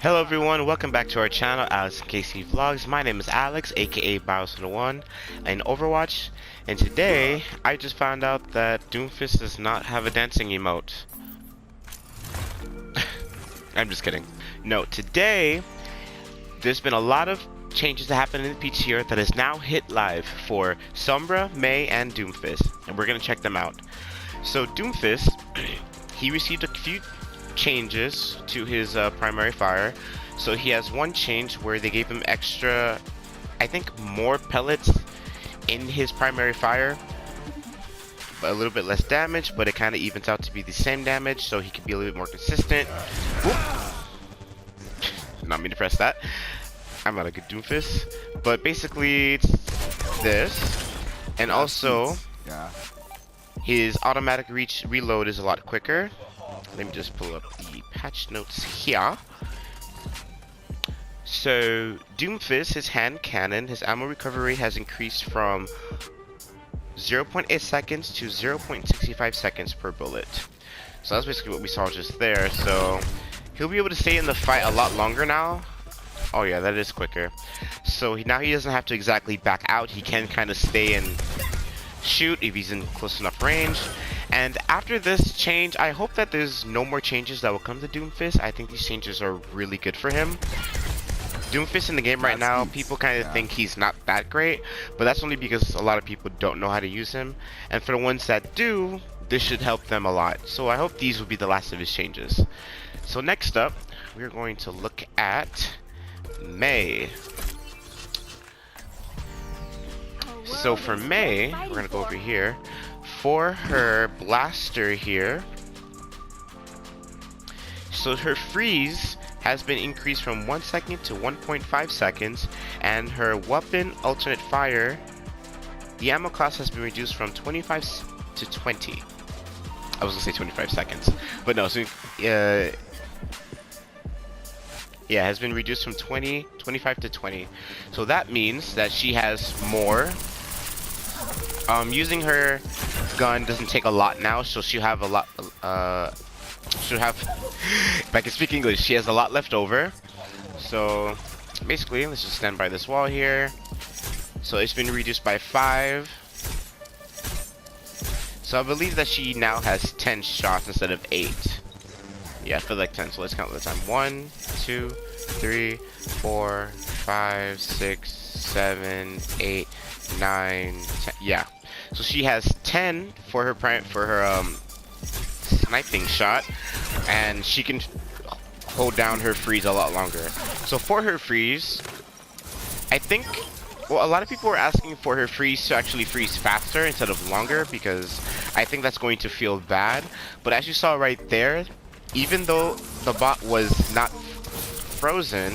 Hello everyone, welcome back to our channel, Alex&Kc Vlogs. My name is Alex, aka Bios101, in Overwatch, and today I just found out that Doomfist does not have a dancing emote. I'm just kidding. No, today there's been a lot of changes that happened in the PTR that is now hit live for Sombra, Mei, and Doomfist, and we're gonna check them out. So Doomfist, he received a few changes to his primary fire. So he has one change where they gave him extra, I think, more pellets in his primary fire, but a little bit less damage, but it kind of evens out to be the same damage, so he can be a little bit more consistent. Oop. Not mean to press that. I'm not a good Doomfist, but basically it's this, and also his automatic reload is a lot quicker. Let me just pull up the patch notes here. So Doomfist, his hand cannon, his ammo recovery has increased from 0.8 seconds to 0.65 seconds per bullet. So that's basically what we saw just there. So he'll be able to stay in the fight a lot longer now. Oh yeah, that is quicker. So now he doesn't have to exactly back out. He can kind of stay and shoot if he's in close enough range. And after this change, I hope that there's no more changes that will come to Doomfist. I think these changes are really good for him. Doomfist in the game right now, people kind of think he's not that great, but that's only because a lot of people don't know how to use him. And for the ones that do, this should help them a lot. So I hope these will be the last of his changes. So next up, we're going to look at Mei. So for Mei, we're going to go over here. For her blaster here, so her freeze has been increased from 1 second to 1.5 seconds, and her weapon alternate fire, the ammo cost has been reduced from 25 to 20. I was gonna say 25 seconds, but no, so yeah, has been reduced from 25 to 20. So that means that she has more. Using her gun doesn't take a lot now, so she'll have a lot, if I can speak English, she has a lot left over. So basically, let's just stand by this wall here. So it's been reduced by 5. So I believe that she now has 10 shots instead of 8. Yeah, I feel like 10, so let's count the time. 1, 2, 3, 4, 5, 6, 7, 8, 9, 10. Yeah. So she has 10 for her sniping shot, and she can hold down her freeze a lot longer. So for her freeze, I think, well, a lot of people are asking for her freeze to actually freeze faster instead of longer, because I think that's going to feel bad. But as you saw right there, even though the bot was not frozen,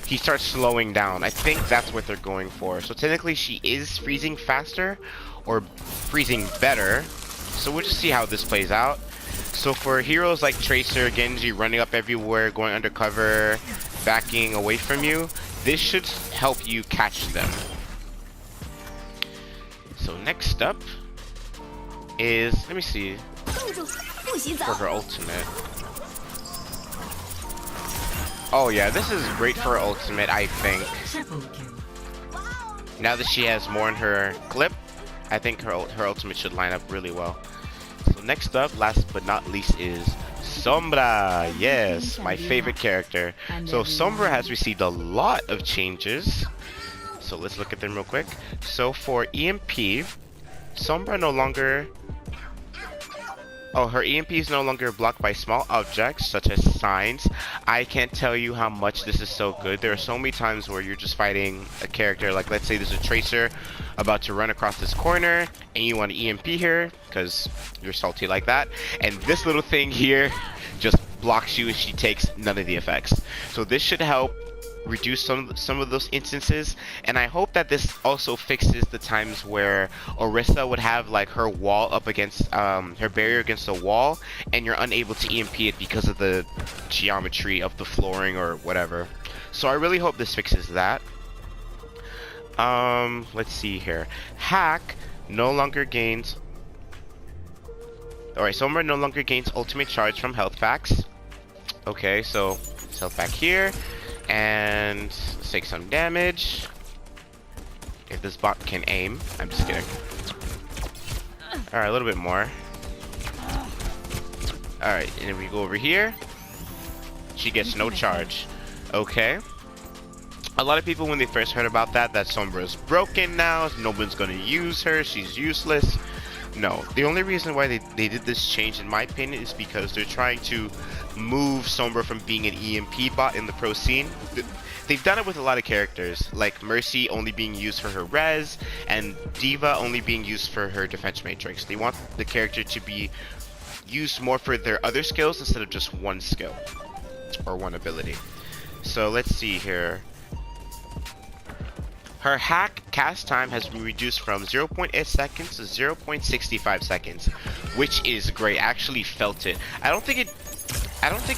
he starts slowing down. I think that's what they're going for. So technically she is freezing faster or freezing better. So we'll just see how this plays out. So for heroes like Tracer, Genji running up everywhere, going undercover, backing away from you, this should help you catch them. So next up is, let me see, for her ultimate. Oh yeah, this is great for her ultimate, I think. Now that she has more in her clip, I think her ultimate should line up really well. So next up, last but not least, is Sombra. Yes, my favorite character. So Sombra has received a lot of changes. So let's look at them real quick. So for EMP, Sombra no longer... Oh, her EMP is no longer blocked by small objects such as signs. I can't tell you how much this is so good. There are so many times where you're just fighting a character, like let's say there's a Tracer about to run across this corner and you want to EMP her because you're salty like that, and this little thing here just blocks you and she takes none of the effects. So this should help reduce some of those instances, and I hope that this also fixes the times where Orisa would have like her wall up against her barrier against the wall and you're unable to EMP it because of the geometry of the flooring or whatever. So I really hope this fixes that. Let's see here. Hack no longer gains. Alright, Sombra no longer gains ultimate charge from health packs. Okay, so Self back here. And let's take some damage. If this bot can aim. I'm just kidding. Alright, a little bit more. Alright, and then we go over here. She gets no charge. Okay. A lot of people, when they first heard about that Sombra is broken now, no one's gonna use her, she's useless. No, the only reason why they did this change, in my opinion, is because they're trying to move Sombra from being an EMP bot in the pro scene. They've done it with a lot of characters, like Mercy only being used for her res, and Diva only being used for her defense matrix. They want the character to be used more for their other skills instead of just one skill or one ability. So let's see here. Her hack cast time has been reduced from 0.8 seconds to 0.65 seconds, which is great. I actually felt it. I don't think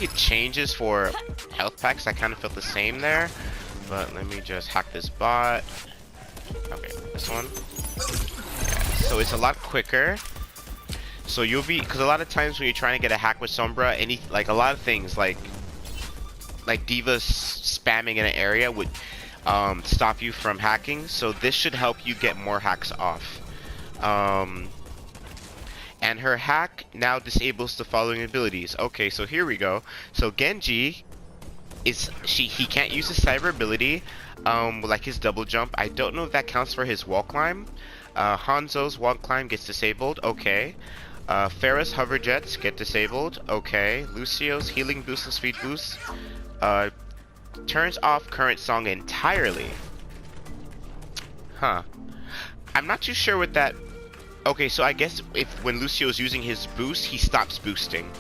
it changes for health packs. I kind of felt the same there, but let me just hack this bot. Okay, this one. Yeah, so it's a lot quicker. So you'll be, because a lot of times when you're trying to get a hack with Sombra, like a lot of things like Diva's spamming in an area would stop you from hacking, so this should help you get more hacks off. And her hack now disables the following abilities. Okay, so here we go. So Genji he can't use his cyber ability, like his double jump. I don't know if that counts for his wall climb. Hanzo's wall climb gets disabled. Okay. Pharah's hover jets get disabled. Okay. Lucio's healing boost and speed boost turns off current song entirely. Huh. I'm not too sure what that... Okay, so I guess when Lucio's using his boost, he stops boosting.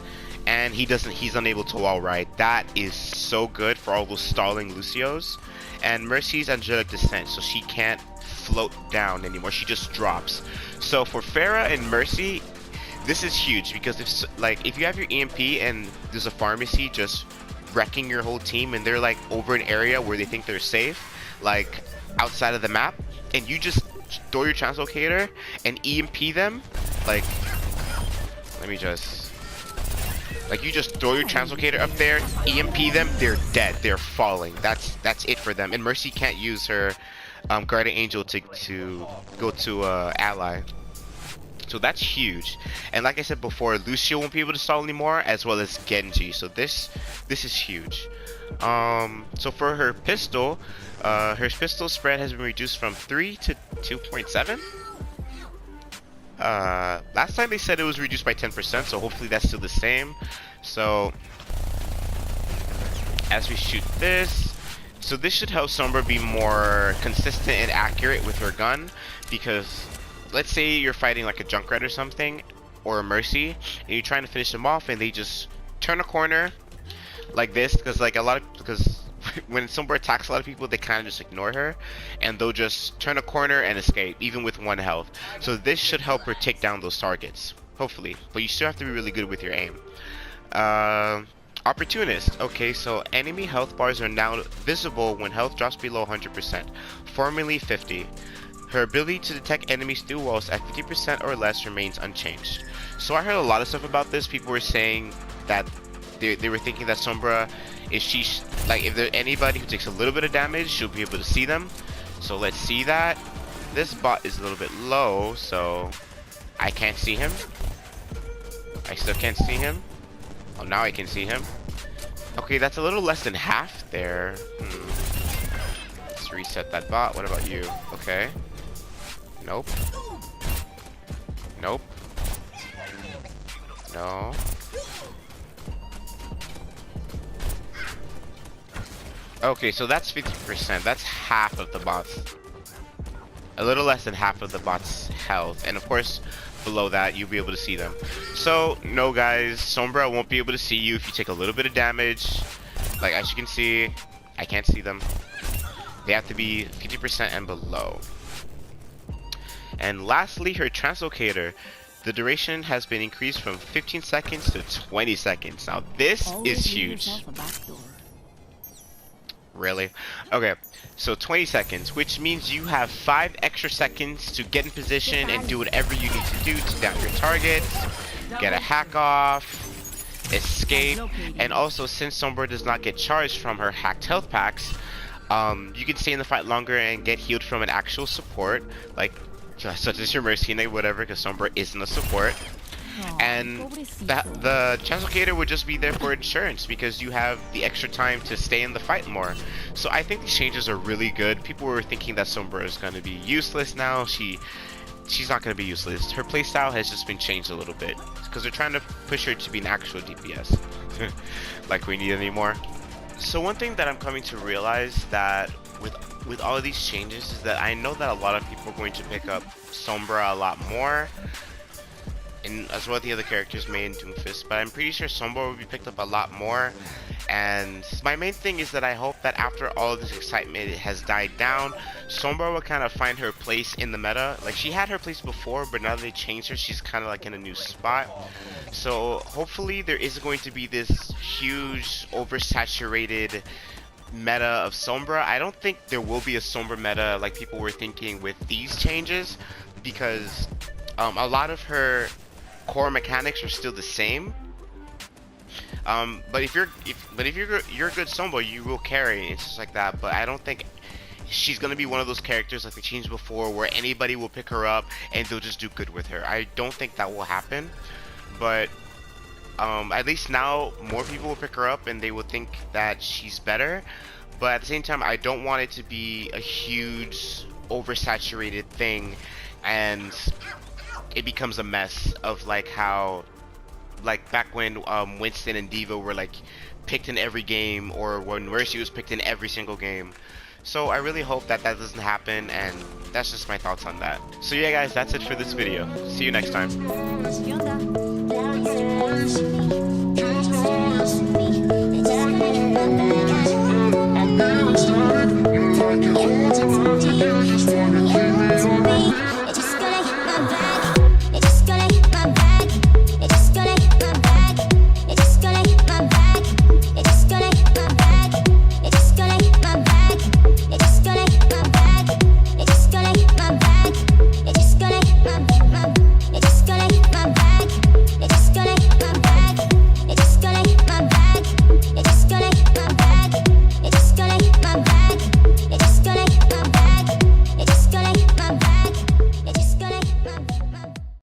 And he's unable to wall ride. That is so good for all those stalling Lucios. And Mercy's angelic descent, so she can't float down anymore. She just drops. So for Pharah and Mercy, this is huge, because if you have your EMP and there's a pharmacy just wrecking your whole team, and they're like over an area where they think they're safe, like outside of the map, and you just throw your translocator and EMP them, like you just throw your translocator up there, EMP them, they're dead, they're falling. That's it for them. And Mercy can't use her guardian angel to go to ally. So that's huge. And like I said before, Lucio won't be able to stall anymore, as well as Genji. So this is huge. So for her pistol spread has been reduced from 3 to 2.7. Last time they said it was reduced by 10%, so hopefully that's still the same. So as we shoot this, so this should help Sombra be more consistent and accurate with her gun, because let's say you're fighting like a Junkrat or something, or a Mercy, and you're trying to finish them off, and they just turn a corner like this, because when Sombra attacks a lot of people, they kind of just ignore her, and they'll just turn a corner and escape, even with 1 health. So this should help her take down those targets, hopefully, but you still have to be really good with your aim. Opportunist. Okay, so enemy health bars are now visible when health drops below 100%, formerly 50. Her ability to detect enemies through walls at 50% or less remains unchanged. So I heard a lot of stuff about this. People were saying that they were thinking that Sombra, if there's anybody who takes a little bit of damage, she'll be able to see them. So let's see that. This bot is a little bit low, so I can't see him. I still can't see him. Oh, now I can see him. Okay, that's a little less than half there. Let's reset that bot. What about you? Okay. Nope. Nope. No. Okay, so that's 50%. That's half of the bot's... A little less than half of the bot's health. And of course, below that, you'll be able to see them. So, no guys, Sombra won't be able to see you if you take a little bit of damage. Like, as you can see, I can't see them. They have to be 50% and below. And lastly, her translocator. The duration has been increased from 15 seconds to 20 seconds. Now, this is huge. Really? Okay, so 20 seconds, which means you have 5 extra seconds to get in position and do whatever you need to do to down your targets, get a hack off, escape, and also since Sombra does not get charged from her hacked health packs, you can stay in the fight longer and get healed from an actual support, like such as your Mercy Knight, whatever, because Sombra isn't a support. And the Translocator would just be there for insurance because you have the extra time to stay in the fight more. So I think these changes are really good. People were thinking that Sombra is going to be useless now. She's not going to be useless. Her playstyle has just been changed a little bit because they're trying to push her to be an actual DPS. Like we need anymore. So one thing that I'm coming to realize that with all of these changes is that I know that a lot of people are going to pick up Sombra a lot more, and as well the other characters may in Doomfist, but I'm pretty sure Sombra will be picked up a lot more. And my main thing is that I hope that after all of this excitement has died down, Sombra will kind of find her place in the meta. Like she had her place before, but now that they changed her, she's kind of like in a new spot. So hopefully there is going to be this huge oversaturated meta of Sombra. I don't think there will be a Sombra meta like people were thinking with these changes, because a lot of her core mechanics are still the same. But if you're a good Sombra, you will carry and just like that. But I don't think she's gonna be one of those characters like they changed before, where anybody will pick her up and they'll just do good with her. I don't think that will happen. But at least now more people will pick her up and they will think that she's better. But at the same time, I don't want it to be a huge oversaturated thing and it becomes a mess of like how, like back when Winston and D.Va were like picked in every game, or when Mercy was picked in every single game. So I really hope that that doesn't happen, and that's just my thoughts on that. So yeah guys, that's it for this video. See you next time. I'm